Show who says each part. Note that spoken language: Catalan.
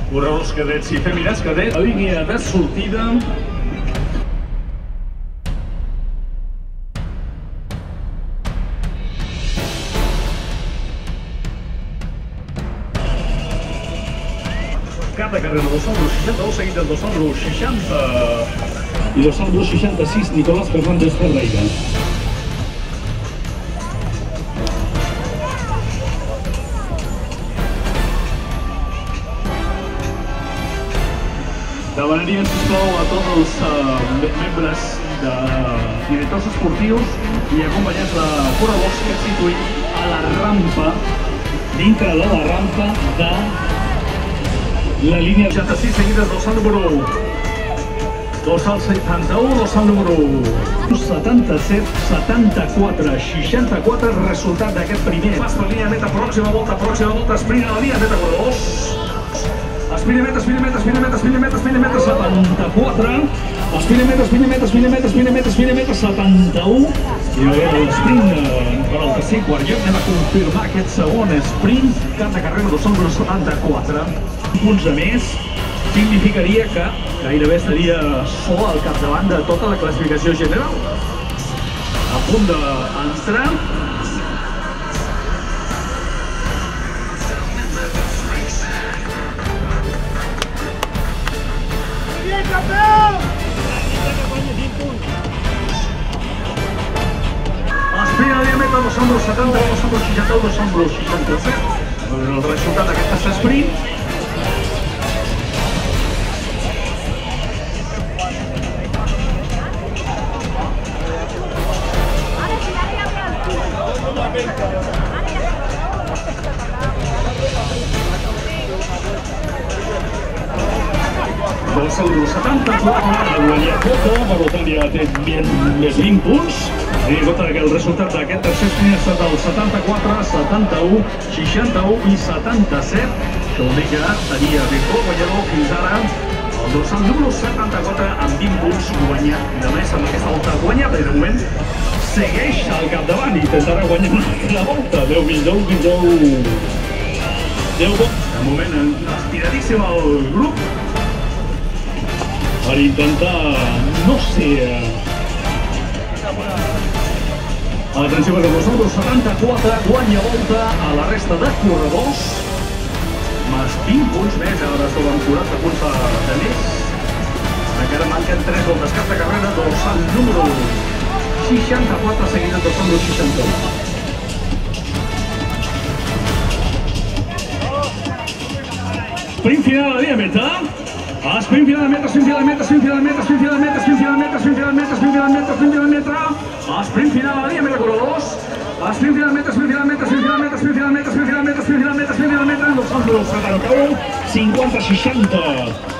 Speaker 1: Corredors cadets i feminats cadets. La línia de sortida. Cada carrera 262, seguit del 260 i 266, Nicolás Fernández Ferreira. Demanaríem, sisplau, a tots els membres de directors esportius i acompanyats de corredors que es situïn a la rampa, dintre de la rampa de la línia 66, seguides dorsal número 1, dorsal 71, dorsal número 77, 74, 64, resultat d'aquest primer. Pas per línia meta, pròxima volta, sprint a la línia meta, corredors. Espina meta, 74, espina meta, 71, i a veure l'esprint per al tercer quart lloc. Anem a confirmar aquest segon sprint, cap de carrera 274 punts a més, significaria que gairebé estaria sol al capdavant de tota la classificació general. A punt d'entrar. Espina a la meta, 270, 261, 267. El resultat d'aquest sprint. Del 74, ha guanyat Cota, per tant ja té més 20 punts. Tenint en compte que el resultat d'aquest tercer sprint ha estat el 74, 71, 61 i 77. Això vol dir que tenia Victor guanyador fins ara el dorsal número 74 amb 20 punts guanyat. De més, amb aquesta volta guanyada i de moment segueix al capdavant i intentarà guanyar una volta. Déu-n'hi-do. De moment aspiradíssim al grup per intentar, no sé... Atenció, perquè el número 74 guanya volta a la resta de corredors. Més 20 punts més, ara són 40 punts de més. Encara manquen 3 voltes cap de carrera, dorsal número 64, seguit del dorsal número 61. Sprint final a la línia meta. Sprint final a meta, sprint final a meta, sprint final a meta, sprint final a meta, sprint final a meta, sprint final a meta, sprint final a meta, sprint final a meta. Sprint final a la línia meta, corredors. Sprint final a meta, sprint final a meta, sprint final a meta, sprint final a meta, sprint final a meta, sprint final a meta, sprint final a meta, dorsal número 71, 50-60.